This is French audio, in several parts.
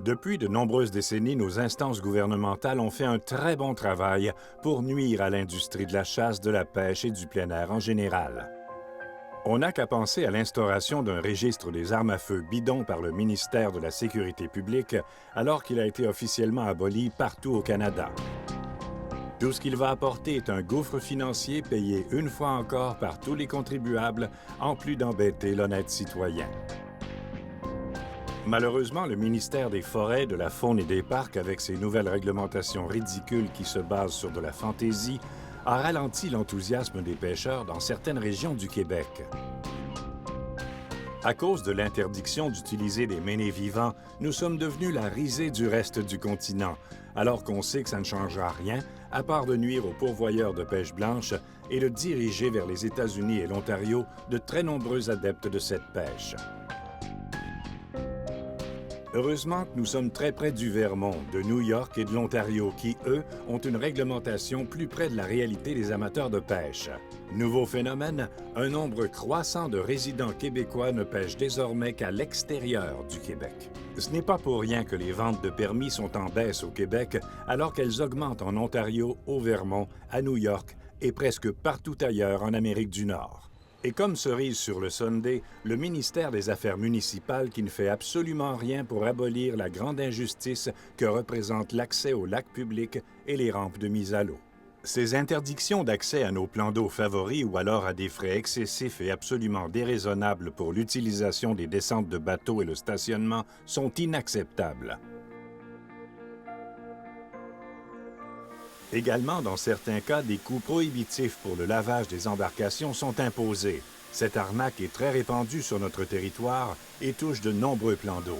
Depuis de nombreuses décennies, nos instances gouvernementales ont fait un très bon travail pour nuire à l'industrie de la chasse, de la pêche et du plein air en général. On n'a qu'à penser à l'instauration d'un registre des armes à feu bidon par le ministère de la Sécurité publique, alors qu'il a été officiellement aboli partout au Canada. Tout ce qu'il va apporter est un gouffre financier payé une fois encore par tous les contribuables, en plus d'embêter l'honnête citoyen. Malheureusement, le ministère des Forêts, de la Faune et des Parcs, avec ses nouvelles réglementations ridicules qui se basent sur de la fantaisie, a ralenti l'enthousiasme des pêcheurs dans certaines régions du Québec. À cause de l'interdiction d'utiliser des menés vivants, nous sommes devenus la risée du reste du continent, alors qu'on sait que ça ne changera rien, à part de nuire aux pourvoyeurs de pêche blanche et de diriger vers les États-Unis et l'Ontario de très nombreux adeptes de cette pêche. Heureusement que nous sommes très près du Vermont, de New York et de l'Ontario qui, eux, ont une réglementation plus près de la réalité des amateurs de pêche. Nouveau phénomène, un nombre croissant de résidents québécois ne pêchent désormais qu'à l'extérieur du Québec. Ce n'est pas pour rien que les ventes de permis sont en baisse au Québec, alors qu'elles augmentent en Ontario, au Vermont, à New York et presque partout ailleurs en Amérique du Nord. Et comme cerise sur le sundae, le ministère des Affaires municipales qui ne fait absolument rien pour abolir la grande injustice que représente l'accès aux lacs publics et les rampes de mise à l'eau. Ces interdictions d'accès à nos plans d'eau favoris ou alors à des frais excessifs et absolument déraisonnables pour l'utilisation des descentes de bateaux et le stationnement sont inacceptables. Également, dans certains cas, des coûts prohibitifs pour le lavage des embarcations sont imposés. Cette arnaque est très répandue sur notre territoire et touche de nombreux plans d'eau.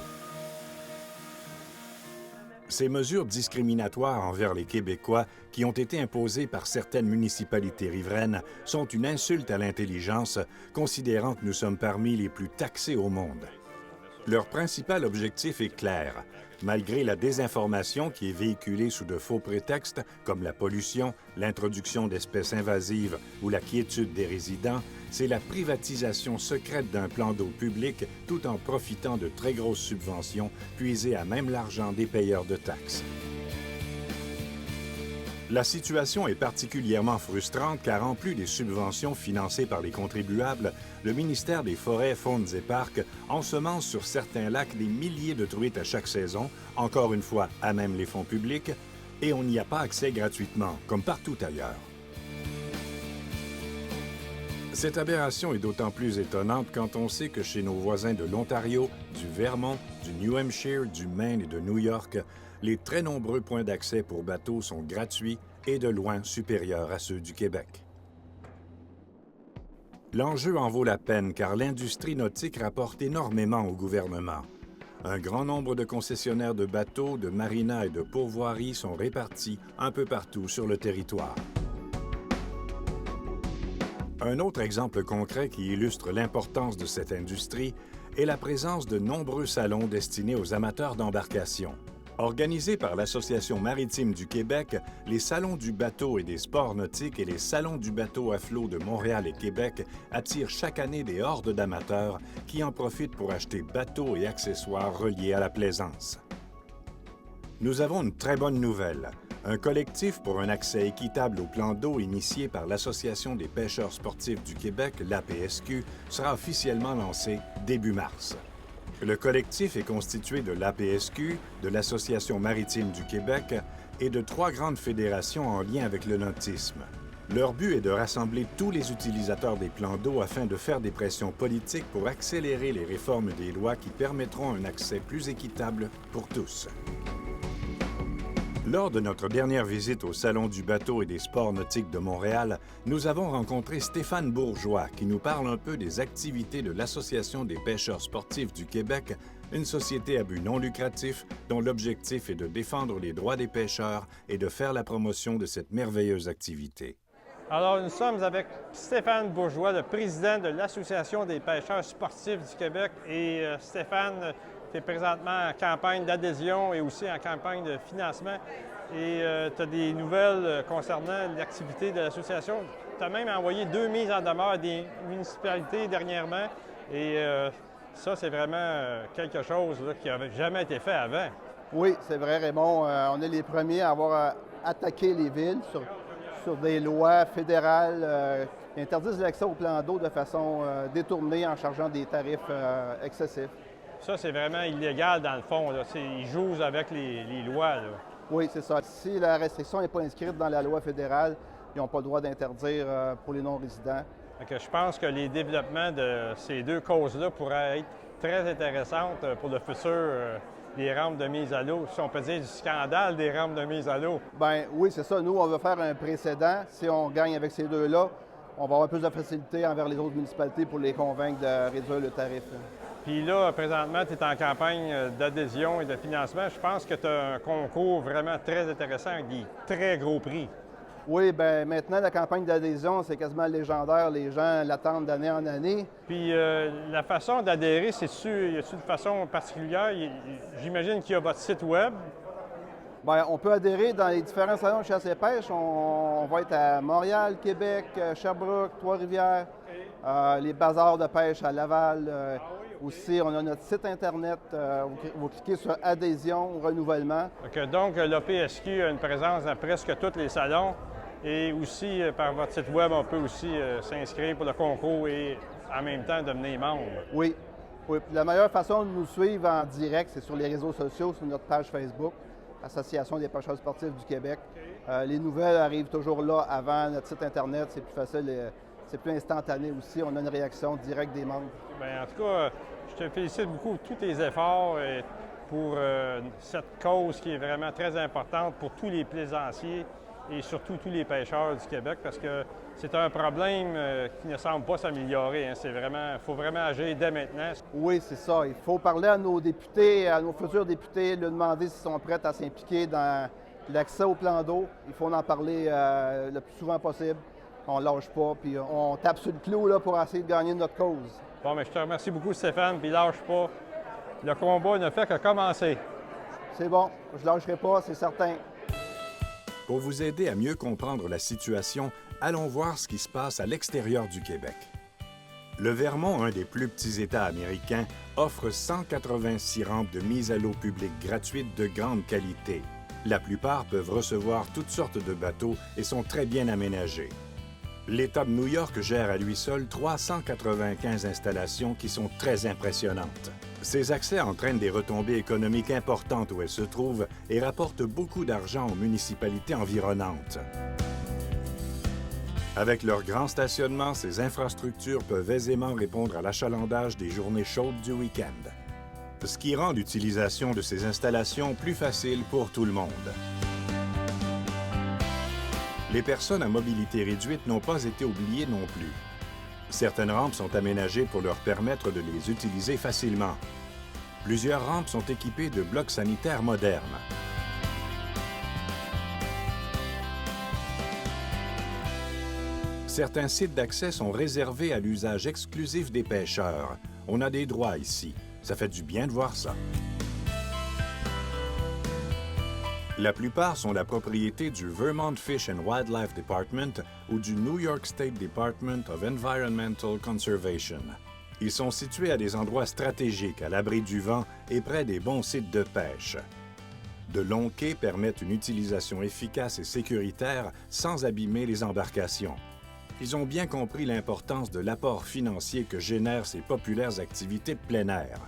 Ces mesures discriminatoires envers les Québécois qui ont été imposées par certaines municipalités riveraines sont une insulte à l'intelligence, considérant que nous sommes parmi les plus taxés au monde. Leur principal objectif est clair. Malgré la désinformation qui est véhiculée sous de faux prétextes, comme la pollution, l'introduction d'espèces invasives ou la quiétude des résidents, c'est la privatisation secrète d'un plan d'eau public tout en profitant de très grosses subventions puisées à même l'argent des payeurs de taxes. La situation est particulièrement frustrante car en plus des subventions financées par les contribuables, le ministère des Forêts, Faunes et Parcs ensemence sur certains lacs des milliers de truites à chaque saison, encore une fois à même les fonds publics, et on n'y a pas accès gratuitement, comme partout ailleurs. Cette aberration est d'autant plus étonnante quand on sait que chez nos voisins de l'Ontario, du Vermont, du New Hampshire, du Maine et de New York, les très nombreux points d'accès pour bateaux sont gratuits et de loin supérieurs à ceux du Québec. L'enjeu en vaut la peine car l'industrie nautique rapporte énormément au gouvernement. Un grand nombre de concessionnaires de bateaux, de marinas et de pourvoiries sont répartis un peu partout sur le territoire. Un autre exemple concret qui illustre l'importance de cette industrie est la présence de nombreux salons destinés aux amateurs d'embarcation. Organisés par l'Association maritime du Québec, les salons du bateau et des sports nautiques et les salons du bateau à flot de Montréal et Québec attirent chaque année des hordes d'amateurs qui en profitent pour acheter bateaux et accessoires reliés à la plaisance. Nous avons une très bonne nouvelle. Un collectif pour un accès équitable au plan d'eau initié par l'Association des pêcheurs sportifs du Québec, l'APSQ, sera officiellement lancé début mars. Le collectif est constitué de l'APSQ, de l'Association maritime du Québec et de 3 grandes fédérations en lien avec le nautisme. Leur but est de rassembler tous les utilisateurs des plans d'eau afin de faire des pressions politiques pour accélérer les réformes des lois qui permettront un accès plus équitable pour tous. Lors de notre dernière visite au Salon du bateau et des sports nautiques de Montréal, nous avons rencontré Stéphane Bourgeois qui nous parle un peu des activités de l'Association des pêcheurs sportifs du Québec, une société à but non lucratif dont l'objectif est de défendre les droits des pêcheurs et de faire la promotion de cette merveilleuse activité. Alors, nous sommes avec Stéphane Bourgeois, le président de l'Association des pêcheurs sportifs du Québec. Et Stéphane fait présentement en campagne d'adhésion et aussi en campagne de financement. Et tu as des nouvelles concernant l'activité de l'association. Tu as même envoyé 2 mises en demeure à des municipalités dernièrement. Et Ça, c'est vraiment quelque chose là, qui n'avait jamais été fait avant. Oui, c'est vrai, Raymond. On est les premiers à avoir attaqué les villes sur des lois fédérales qui interdisent l'accès au plan d'eau de façon détournée en chargeant des tarifs excessifs. Ça, c'est vraiment illégal dans le fond. Là. Ils jouent avec les lois. Là. Oui, c'est ça. Si la restriction n'est pas inscrite dans la loi fédérale, ils n'ont pas le droit d'interdire pour les non-résidents. Je pense que les développements de ces deux causes-là pourraient être très intéressants pour le futur des rampes de mise à l'eau. Si on peut dire du scandale des rampes de mise à l'eau. Bien, oui, c'est ça. Nous, on veut faire un précédent. Si on gagne avec ces deux-là, on va avoir plus de facilité envers les autres municipalités pour les convaincre de réduire le tarif. Puis là, présentement, tu es en campagne d'adhésion et de financement. Je pense que tu as un concours vraiment très intéressant avec des très gros prix. Oui, bien maintenant, la campagne d'adhésion, c'est quasiment légendaire. Les gens l'attendent d'année en année. Puis la façon d'adhérer, y a-t-il une façon particulière? J'imagine qu'il y a votre site Web. Bien, on peut adhérer dans les différents salons de chasse et pêche. On va être à Montréal, Québec, Sherbrooke, Trois-Rivières, les bazars de pêche à Laval. Aussi, on a notre site Internet. Vous cliquez sur adhésion ou renouvellement. Donc, l'OPSQ a une présence dans presque tous les salons. Et aussi, par votre site Web, on peut aussi s'inscrire pour le concours et en même temps devenir membre. Oui. Oui. La meilleure façon de nous suivre en direct, c'est sur les réseaux sociaux, sur notre page Facebook, Association des pêcheurs sportifs du Québec. Les nouvelles arrivent toujours là avant notre site Internet. C'est plus facile, c'est plus instantané aussi. On a une réaction directe des membres. Bien, en tout cas, je te félicite beaucoup pour tous tes efforts pour cette cause qui est vraiment très importante pour tous les plaisanciers et surtout tous les pêcheurs du Québec, parce que c'est un problème qui ne semble pas s'améliorer. Il faut vraiment agir dès maintenant. Oui, c'est ça. Il faut parler à nos députés, à nos futurs députés, leur demander s'ils sont prêts à s'impliquer dans l'accès au plan d'eau. Il faut en parler le plus souvent possible. On ne lâche pas, puis on tape sur le clou là, pour essayer de gagner notre cause. Bon, mais je te remercie beaucoup, Stéphane, puis lâche pas. Le combat ne fait que commencer. C'est bon. Je ne lâcherai pas, c'est certain. Pour vous aider à mieux comprendre la situation, allons voir ce qui se passe à l'extérieur du Québec. Le Vermont, un des plus petits États américains, offre 186 rampes de mise à l'eau publique gratuites de grande qualité. La plupart peuvent recevoir toutes sortes de bateaux et sont très bien aménagés. L'État de New York gère à lui seul 395 installations qui sont très impressionnantes. Ces accès entraînent des retombées économiques importantes où elles se trouvent et rapportent beaucoup d'argent aux municipalités environnantes. Avec leur grand stationnement, ces infrastructures peuvent aisément répondre à l'achalandage des journées chaudes du week-end, ce qui rend l'utilisation de ces installations plus facile pour tout le monde. Les personnes à mobilité réduite n'ont pas été oubliées non plus. Certaines rampes sont aménagées pour leur permettre de les utiliser facilement. Plusieurs rampes sont équipées de blocs sanitaires modernes. Certains sites d'accès sont réservés à l'usage exclusif des pêcheurs. On a des droits ici. Ça fait du bien de voir ça. La plupart sont la propriété du Vermont Fish and Wildlife Department ou du New York State Department of Environmental Conservation. Ils sont situés à des endroits stratégiques, à l'abri du vent et près des bons sites de pêche. De longs quais permettent une utilisation efficace et sécuritaire sans abîmer les embarcations. Ils ont bien compris l'importance de l'apport financier que génèrent ces populaires activités de plein air.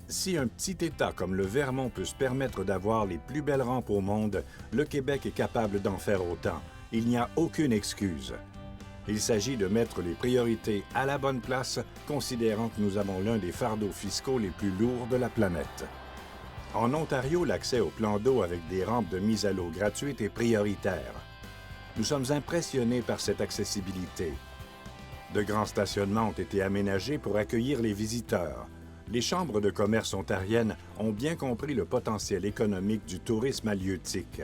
Si un petit État comme le Vermont peut se permettre d'avoir les plus belles rampes au monde, le Québec est capable d'en faire autant. Il n'y a aucune excuse. Il s'agit de mettre les priorités à la bonne place, considérant que nous avons l'un des fardeaux fiscaux les plus lourds de la planète. En Ontario, l'accès au plan d'eau avec des rampes de mise à l'eau gratuites est prioritaire. Nous sommes impressionnés par cette accessibilité. De grands stationnements ont été aménagés pour accueillir les visiteurs. Les chambres de commerce ontariennes ont bien compris le potentiel économique du tourisme halieutique.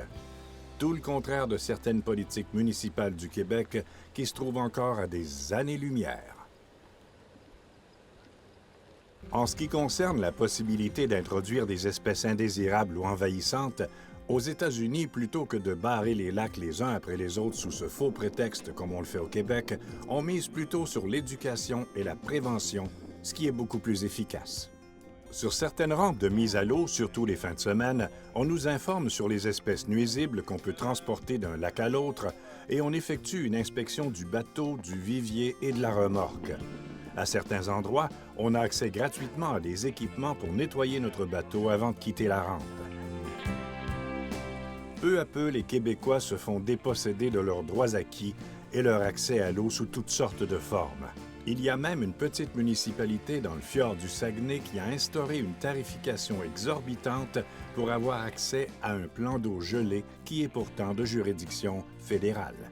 Tout le contraire de certaines politiques municipales du Québec qui se trouvent encore à des années-lumière. En ce qui concerne la possibilité d'introduire des espèces indésirables ou envahissantes, aux États-Unis, plutôt que de barrer les lacs les uns après les autres sous ce faux prétexte comme on le fait au Québec, on mise plutôt sur l'éducation et la prévention ce qui est beaucoup plus efficace. Sur certaines rampes de mise à l'eau, surtout les fins de semaine, on nous informe sur les espèces nuisibles qu'on peut transporter d'un lac à l'autre et on effectue une inspection du bateau, du vivier et de la remorque. À certains endroits, on a accès gratuitement à des équipements pour nettoyer notre bateau avant de quitter la rampe. Peu à peu, les Québécois se font déposséder de leurs droits acquis et leur accès à l'eau sous toutes sortes de formes. Il y a même une petite municipalité dans le fjord du Saguenay qui a instauré une tarification exorbitante pour avoir accès à un plan d'eau gelé qui est pourtant de juridiction fédérale.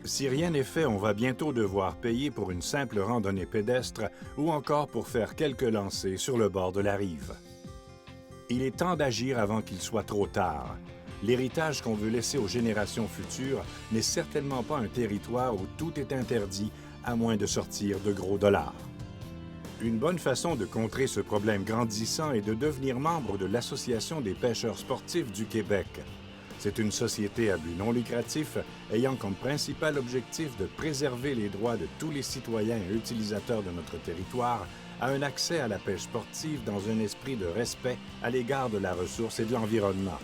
Si rien n'est fait, on va bientôt devoir payer pour une simple randonnée pédestre ou encore pour faire quelques lancers sur le bord de la rive. Il est temps d'agir avant qu'il soit trop tard. L'héritage qu'on veut laisser aux générations futures n'est certainement pas un territoire où tout est interdit à moins de sortir de gros dollars. Une bonne façon de contrer ce problème grandissant est de devenir membre de l'Association des pêcheurs sportifs du Québec. C'est une société à but non lucratif ayant comme principal objectif de préserver les droits de tous les citoyens et utilisateurs de notre territoire à un accès à la pêche sportive dans un esprit de respect à l'égard de la ressource et de l'environnement.